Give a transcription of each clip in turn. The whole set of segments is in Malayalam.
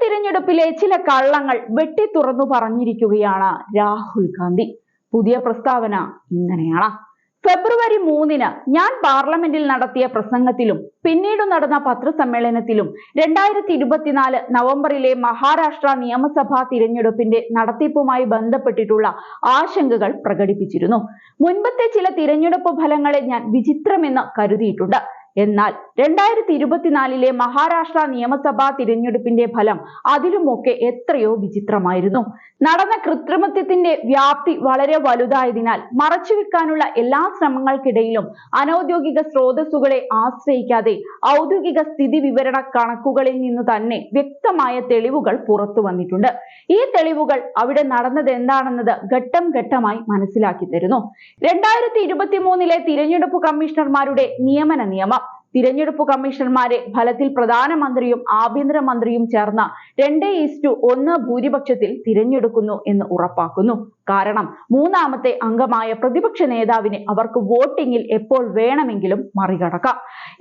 തിരഞ്ഞെടുപ്പിലെ ചില കള്ളങ്ങൾ വെട്ടി തുറന്നു പറഞ്ഞിരിക്കുകയാണ് രാഹുൽ ഗാന്ധി. പുതിയ പ്രസ്താവന ഇങ്ങനെയാണ്: ഫെബ്രുവരി 3-ന് ഞാൻ പാർലമെന്റിൽ നടത്തിയ പ്രസംഗത്തിലും പിന്നീട് നടന്ന പത്രസമ്മേളനത്തിലും 2024 നവംബറിലെ മഹാരാഷ്ട്ര നിയമസഭാ തിരഞ്ഞെടുപ്പിന്റെ നടത്തിപ്പുമായി ബന്ധപ്പെട്ടിട്ടുള്ള ആശങ്കകൾ പ്രകടിപ്പിച്ചിരുന്നു. മുൻപത്തെ ചില തിരഞ്ഞെടുപ്പ് ഫലങ്ങളെ ഞാൻ വിചിത്രമെന്ന് കരുതിയിട്ടുണ്ട്. എന്നാൽ 2024 മഹാരാഷ്ട്ര നിയമസഭാ തിരഞ്ഞെടുപ്പിന്റെ ഫലം അതിലുമൊക്കെ എത്രയോ വിചിത്രമായിരുന്നു. നടന്ന കൃത്രിമത്വത്തിന്റെ വ്യാപ്തി വളരെ വലുതായതിനാൽ മറച്ചുവെക്കാനുള്ള എല്ലാ ശ്രമങ്ങൾക്കിടയിലും അനൌദ്യോഗിക സ്രോതസ്സുകളെ ആശ്രയിക്കാതെ ഔദ്യോഗിക സ്ഥിതി വിവരണ കണക്കുകളിൽ നിന്നു തന്നെ വ്യക്തമായ തെളിവുകൾ പുറത്തു വന്നിട്ടുണ്ട്. ഈ തെളിവുകൾ അവിടെ നടന്നതെന്താണെന്നത് ഘട്ടം ഘട്ടമായി മനസ്സിലാക്കി തരുന്നു. 2023 തിരഞ്ഞെടുപ്പ് കമ്മീഷണർമാരുടെ നിയമനം തിരഞ്ഞെടുപ്പ് കമ്മീഷണർമാരെ ഫലത്തിൽ പ്രധാനമന്ത്രിയും ആഭ്യന്തരമന്ത്രിയും ചേർന്ന 2:1 ഭൂരിപക്ഷത്തിൽ തിരഞ്ഞെടുക്കുന്നു എന്ന് ഉറപ്പാക്കുന്നു. കാരണം മൂന്നാമത്തെ അംഗമായ പ്രതിപക്ഷ നേതാവിനെ അവർക്ക് വോട്ടിംഗിൽ എപ്പോൾ വേണമെങ്കിലും മറികടക്കാം.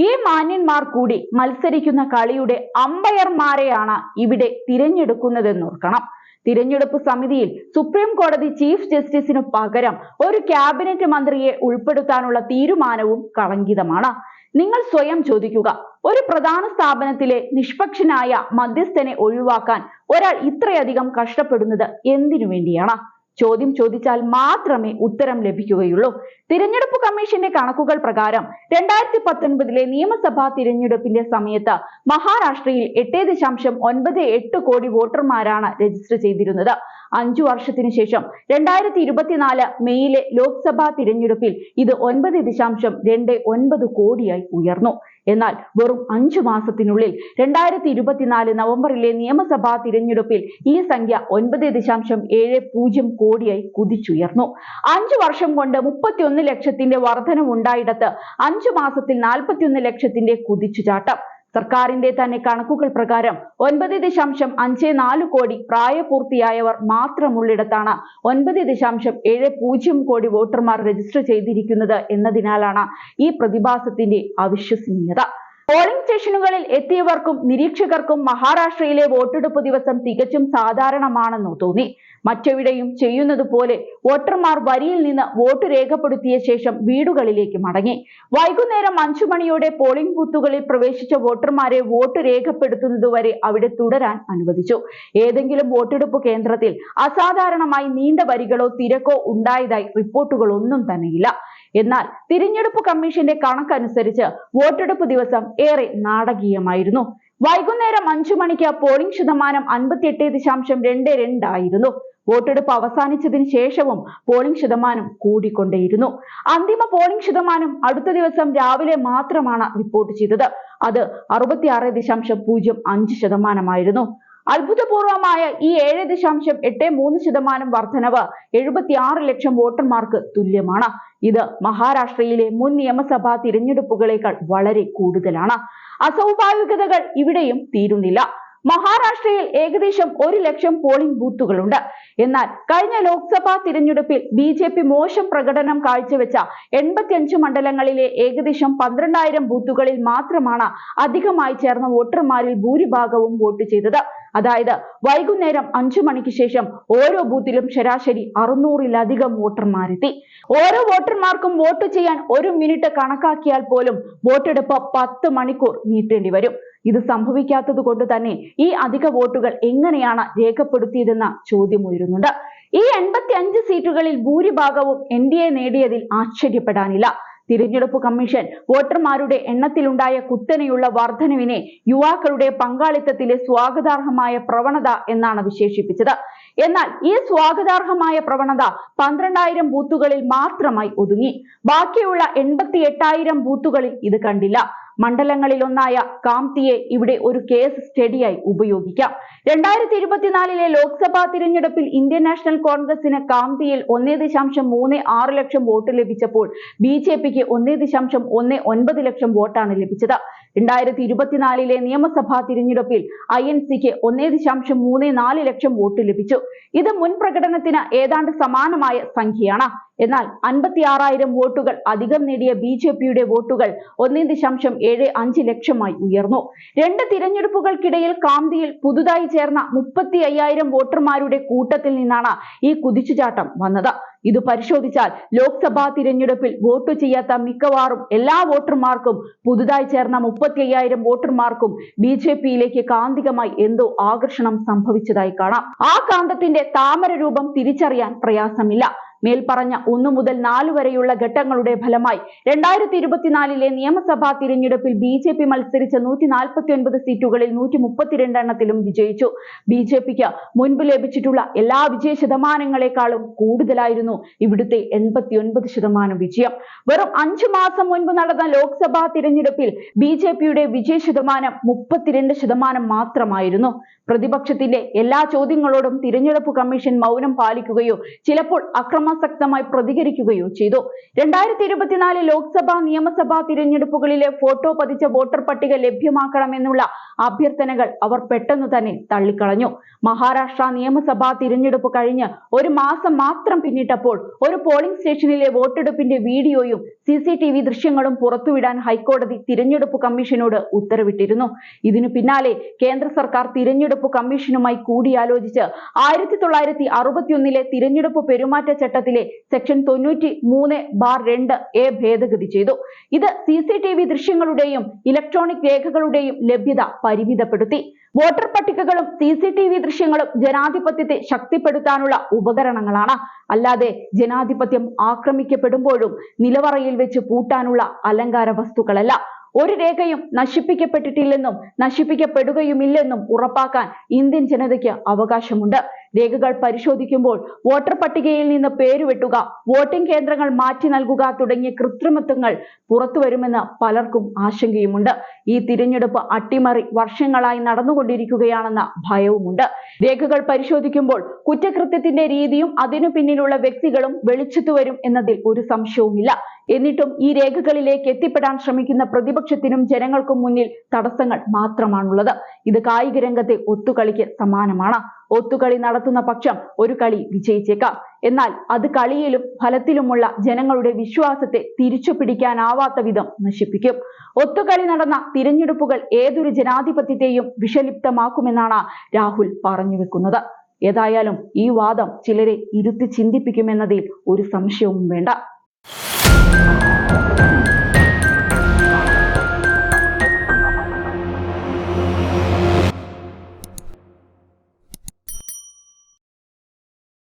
ഈ മാന്യന്മാർ കൂടി മത്സരിക്കുന്ന കളിയുടെ അമ്പയർമാരെയാണ് ഇവിടെ തിരഞ്ഞെടുക്കുന്നതെന്നോർക്കണം. തിരഞ്ഞെടുപ്പ് സമിതിയിൽ സുപ്രീം കോടതി ചീഫ് ജസ്റ്റിസിനു പകരം ഒരു ക്യാബിനറ്റ് മന്ത്രിയെ ഉൾപ്പെടുത്താനുള്ള തീരുമാനവും കളങ്കിതമാണ്. നിങ്ങൾ സ്വയം ചോദിക്കുക, ഒരു പ്രധാന സ്ഥാപനത്തിലെ നിഷ്പക്ഷനായ മധ്യസ്ഥനെ ഒഴിവാക്കാൻ ഒരാൾ ഇത്രയധികം കഷ്ടപ്പെടുന്നത് എന്തിനു വേണ്ടിയാണ്? ചോദ്യം ചോദിച്ചാൽ മാത്രമേ ഉത്തരം ലഭിക്കുകയുള്ളൂ. തിരഞ്ഞെടുപ്പ് കമ്മീഷന്റെ കണക്കുകൾ പ്രകാരം 2019 നിയമസഭാ തിരഞ്ഞെടുപ്പിന്റെ സമയത്ത് മഹാരാഷ്ട്രയിൽ 8.98 കോടി വോട്ടർമാരാണ് രജിസ്റ്റർ ചെയ്തിരുന്നത്. 5 വർഷത്തിനു ശേഷം 2024 മെയ്യിലെ ലോക്സഭാ തിരഞ്ഞെടുപ്പിൽ ഇത് 9.29 കോടിയായി ഉയർന്നു. എന്നാൽ വെറും 5 മാസത്തിനുള്ളിൽ 2024 നവംബറിലെ നിയമസഭാ തിരഞ്ഞെടുപ്പിൽ ഈ സംഖ്യ 9.70 കോടിയായി കുതിച്ചുയർന്നു. 5 വർഷം കൊണ്ട് 31 ലക്ഷത്തിന്റെ വർധനവുണ്ടായിടത്ത് 5 മാസത്തിൽ 41 ലക്ഷത്തിന്റെ കുതിച്ചുചാട്ടം. സർക്കാരിന്റെ തന്നെ കണക്കുകൾ പ്രകാരം 9.54 കോടി പ്രായപൂർത്തിയായവർ മാത്രമുള്ളിടത്താണ് 9.70 കോടി വോട്ടർമാർ രജിസ്റ്റർ ചെയ്തിരിക്കുന്നത് എന്നതിനാലാണ് ഈ പ്രതിഭാസത്തിന്റെ അവിശ്വസനീയത. പോളിംഗ് സ്റ്റേഷനുകളിൽ എത്തിയവർക്കും നിരീക്ഷകർക്കും മഹാരാഷ്ട്രയിലെ വോട്ടെടുപ്പ് ദിവസം തികച്ചും സാധാരണമാണെന്നു തോന്നി. മറ്റെവിടെയും ചെയ്യുന്നത് പോലെ വോട്ടർമാർ വരിയിൽ നിന്ന് വോട്ട് രേഖപ്പെടുത്തിയ ശേഷം വീടുകളിലേക്ക് മടങ്ങി. വൈകുന്നേരം 5 മണിയോടെ പോളിംഗ് ബൂത്തുകളിൽ പ്രവേശിച്ച വോട്ടർമാരെ വോട്ട് രേഖപ്പെടുത്തുന്നതുവരെ അവിടെ തുടരാൻ അനുവദിച്ചു. ഏതെങ്കിലും വോട്ടെടുപ്പ് കേന്ദ്രത്തിൽ അസാധാരണമായി നീണ്ട വരികളോ തിരക്കോ ഉണ്ടായതായി റിപ്പോർട്ടുകളൊന്നും തന്നെയില്ല. എന്നാൽ തിരഞ്ഞെടുപ്പ് കമ്മീഷന്റെ കണക്കനുസരിച്ച് വോട്ടെടുപ്പ് ദിവസം ഏറെ നാടകീയമായിരുന്നു. വൈകുന്നേരം 5 മണിക്ക് പോളിംഗ് ശതമാനം 58.22 ആയിരുന്നു. വോട്ടെടുപ്പ് അവസാനിച്ചതിന് ശേഷവും പോളിംഗ് ശതമാനം കൂടിക്കൊണ്ടേയിരുന്നു. അന്തിമ പോളിംഗ് ശതമാനം അടുത്ത ദിവസം രാവിലെ മാത്രമാണ് റിപ്പോർട്ട് ചെയ്തത്. അത് 66.05%. അത്ഭുതപൂർവമായ ഈ 7.83% വർധനവ് 76 ലക്ഷം വോട്ടർമാർക്ക് തുല്യമാണ്. ഇത് മഹാരാഷ്ട്രയിലെ മുൻ നിയമസഭാ തിരഞ്ഞെടുപ്പുകളേക്കാൾ വളരെ കൂടുതലാണ്. അസ്വാഭാവികതകൾ ഇവിടെയും തീരുന്നില്ല. മഹാരാഷ്ട്രയിൽ ഏകദേശം 1 ലക്ഷം പോളിംഗ് ബൂത്തുകളുണ്ട്. എന്നാൽ കഴിഞ്ഞ ലോക്സഭാ തിരഞ്ഞെടുപ്പിൽ BJP മോശം പ്രകടനം കാഴ്ചവെച്ച 85 മണ്ഡലങ്ങളിലെ ഏകദേശം 12,000 ബൂത്തുകളിൽ മാത്രമാണ് അധികമായി ചേർന്ന വോട്ടർമാരിൽ ഭൂരിഭാഗവും വോട്ട് ചെയ്തത്. അതായത് വൈകുന്നേരം 5 മണിക്ക് ശേഷം ഓരോ ബൂത്തിലും ശരാശരി 600-ലധികം വോട്ടർമാരെത്തി. ഓരോ വോട്ടർമാർക്കും വോട്ട് ചെയ്യാൻ 1 മിനിറ്റ് കണക്കാക്കിയാൽ പോലും വോട്ടെടുപ്പ് 10 മണിക്കൂർ നീട്ടേണ്ടി വരും. ഇത് സംഭവിക്കാത്തത് കൊണ്ട് തന്നെ ഈ അധിക വോട്ടുകൾ എങ്ങനെയാണ് രേഖപ്പെടുത്തിയതെന്ന ചോദ്യം ഉയരുന്നുണ്ട്. ഈ 85 സീറ്റുകളിൽ ഭൂരിഭാഗവും NDA നേടിയതിൽ ആശ്ചര്യപ്പെടാനില്ല. തിരഞ്ഞെടുപ്പ് കമ്മീഷൻ വോട്ടർമാരുടെ എണ്ണത്തിലുണ്ടായ കുത്തനെയുള്ള വർധനവിനെ യുവാക്കളുടെ പങ്കാളിത്തത്തിലെ സ്വാഗതാർഹമായ പ്രവണത എന്നാണ് വിശേഷിപ്പിച്ചത്. എന്നാൽ ഈ സ്വാഗതാർഹമായ പ്രവണത 12,000 ബൂത്തുകളിൽ മാത്രമായി ഒതുങ്ങി. ബാക്കിയുള്ള 88,000 ബൂത്തുകളിൽ ഇത് കണ്ടില്ല. മണ്ഡലങ്ങളിലൊന്നായ കാംതിയെ ഇവിടെ ഒരു കേസ് സ്റ്റഡിയായി ഉപയോഗിക്കാം. 2024 ലോക്സഭാ തിരഞ്ഞെടുപ്പിൽ ഇന്ത്യൻ നാഷണൽ കോൺഗ്രസിന് കാംതിയിൽ 1.36 ലക്ഷം വോട്ട് ലഭിച്ചപ്പോൾ BJPക്ക് 1.19 ലക്ഷം വോട്ടാണ് ലഭിച്ചത്. 2024 നിയമസഭാ തിരഞ്ഞെടുപ്പിൽ INCക്ക് 1.34 ലക്ഷം വോട്ട് ലഭിച്ചു. ഇത് മുൻ പ്രകടനത്തിന് ഏതാണ്ട് സമാനമായ സംഖ്യയാണ്. എന്നാൽ 56,000 വോട്ടുകൾ അധികം നേടിയ BJPയുടെ വോട്ടുകൾ 1.75 ലക്ഷമായി ഉയർന്നു. 2 തിരഞ്ഞെടുപ്പുകൾക്കിടയിൽ കാന്തിയിൽ പുതുതായി ചേർന്ന 35,000 വോട്ടർമാരുടെ കൂട്ടത്തിൽ നിന്നാണ് ഈ കുതിച്ചുചാട്ടം വന്നത്. ഇത് പരിശോധിച്ചാൽ ലോക്സഭാ തിരഞ്ഞെടുപ്പിൽ വോട്ട് ചെയ്യാത്ത മിക്കവാറും എല്ലാ വോട്ടർമാർക്കും പുതുതായി ചേർന്ന 35,000 വോട്ടർമാർക്കും BJPയിലേക്ക് കാന്തികമായി എന്തോ ആകർഷണം സംഭവിച്ചതായി കാണാം. ആ കാന്തത്തിന്റെ താമര രൂപം തിരിച്ചറിയാൻ പ്രയാസമില്ല. മേൽപ്പറഞ്ഞ 1 മുതൽ 4 വരെയുള്ള ഘട്ടങ്ങളുടെ ഫലമായി 2024 നിയമസഭാ തിരഞ്ഞെടുപ്പിൽ BJP മത്സരിച്ച 149 സീറ്റുകളിൽ 132 എണ്ണത്തിലും വിജയിച്ചു. BJPക്ക് മുൻപ് ലഭിച്ചിട്ടുള്ള എല്ലാ വിജയ ശതമാനങ്ങളെക്കാളും കൂടുതലായിരുന്നു ഇവിടുത്തെ 89% വിജയം. വെറും 5 മാസം മുൻപ് നടന്ന ലോക്സഭാ തിരഞ്ഞെടുപ്പിൽ BJPയുടെ വിജയ ശതമാനം 32% മാത്രമായിരുന്നു. പ്രതിപക്ഷത്തിന്റെ എല്ലാ ചോദ്യങ്ങളോടും തിരഞ്ഞെടുപ്പ് കമ്മീഷൻ മൗനം പാലിക്കുകയോ ചിലപ്പോൾ അക്രമാസക്തമായി പ്രതികരിക്കുകയോ ചെയ്തു. 2024 ലോക്സഭാ നിയമസഭാ തിരഞ്ഞെടുപ്പുകളിലെ ഫോട്ടോ പതിച്ച വോട്ടർ പട്ടിക ലഭ്യമാക്കണമെന്നുള്ള അഭ്യർത്ഥനകൾ അവർ പെട്ടെന്ന് തന്നെ തള്ളിക്കളഞ്ഞു. മഹാരാഷ്ട്ര നിയമസഭാ തിരഞ്ഞെടുപ്പ് കഴിഞ്ഞ് 1 മാസം മാത്രം പിന്നിട്ടപ്പോൾ ഒരു പോളിംഗ് സ്റ്റേഷനിലെ വോട്ടെടുപ്പിന്റെ വീഡിയോയും CCTV ദൃശ്യങ്ങളും പുറത്തുവിടാൻ ഹൈക്കോടതി തിരഞ്ഞെടുപ്പ് കമ്മീഷനോട് ഉത്തരവിട്ടിരുന്നു. ഇതിനു പിന്നാലെ കേന്ദ്ര സർക്കാർ തിരഞ്ഞെടുപ്പ് കമ്മീഷനുമായി കൂടിയാലോചിച്ച് 1961 തിരഞ്ഞെടുപ്പ് പെരുമാറ്റച്ചട്ടത്തിലെ സെക്ഷൻ 93(2)(a) ഭേദഗതി ചെയ്തു. ഇത് CCTV ദൃശ്യങ്ങളുടെയും ഇലക്ട്രോണിക് രേഖകളുടെയും ലഭ്യത പരിമിതപ്പെടുത്തി. വോട്ടർ പട്ടികകളും CCTV ദൃശ്യങ്ങളും ജനാധിപത്യത്തെ ശക്തിപ്പെടുത്താനുള്ള ഉപകരണങ്ങളാണ്, അല്ലാതെ ജനാധിപത്യം ആക്രമിക്കപ്പെടുമ്പോഴും നിലവറയിൽ വെച്ച് പൂട്ടാനുള്ള അലങ്കാര വസ്തുക്കളല്ല. ഒരു രേഖയും നശിപ്പിക്കപ്പെട്ടിട്ടില്ലെന്നും നശിപ്പിക്കപ്പെടുകയുമില്ലെന്നും ഉറപ്പാക്കാൻ ഇന്ത്യൻ ജനതയ്ക്ക് അവകാശമുണ്ട്. രേഖകൾ പരിശോധിക്കുമ്പോൾ വോട്ടർ പട്ടികയിൽ നിന്ന് പേരുവെട്ടുക, വോട്ടിംഗ് കേന്ദ്രങ്ങൾ മാറ്റി നൽകുക തുടങ്ങിയ കൃത്രിമത്വങ്ങൾ പുറത്തുവരുമെന്ന് പലർക്കും ആശങ്കയുമുണ്ട്. ഈ തിരഞ്ഞെടുപ്പ് അട്ടിമറി വർഷങ്ങളായി നടന്നുകൊണ്ടിരിക്കുകയാണെന്ന ഭയവുമുണ്ട്. രേഖകൾ പരിശോധിക്കുമ്പോൾ കുറ്റകൃത്യത്തിന്റെ രീതിയും അതിനു പിന്നിലുള്ള വ്യക്തികളും വെളിച്ചത്തു വരും എന്നതിൽ ഒരു സംശയവുമില്ല. എന്നിട്ടും ഈ രേഖകളിലേക്ക് എത്തിപ്പെടാൻ ശ്രമിക്കുന്ന പ്രതിപക്ഷത്തിനും ജനങ്ങൾക്കും മുന്നിൽ തടസ്സങ്ങൾ മാത്രമാണുള്ളത്. ഇത് കായിക രംഗത്തെ ഒത്തുകളിക്ക് സമാനമാണ്. ഒത്തുകളി നടത്തുന്ന പക്ഷം ഒരു കളി വിജയിച്ചേക്കാം, എന്നാൽ അത് കളിയിലും ഫലത്തിലുമുള്ള ജനങ്ങളുടെ വിശ്വാസത്തെ തിരിച്ചു പിടിക്കാനാവാത്ത വിധം നശിപ്പിക്കും. ഒത്തുകളി നടന്ന തിരഞ്ഞെടുപ്പുകൾ ഏതൊരു ജനാധിപത്യത്തെയും വിഷലിപ്തമാക്കുമെന്നാണ് രാഹുൽ പറഞ്ഞു വെക്കുന്നത്. ഏതായാലും ഈ വാദം ചിലരെ ഇരുത്തി ചിന്തിപ്പിക്കുമെന്നതിൽ ഒരു സംശയവും വേണ്ട.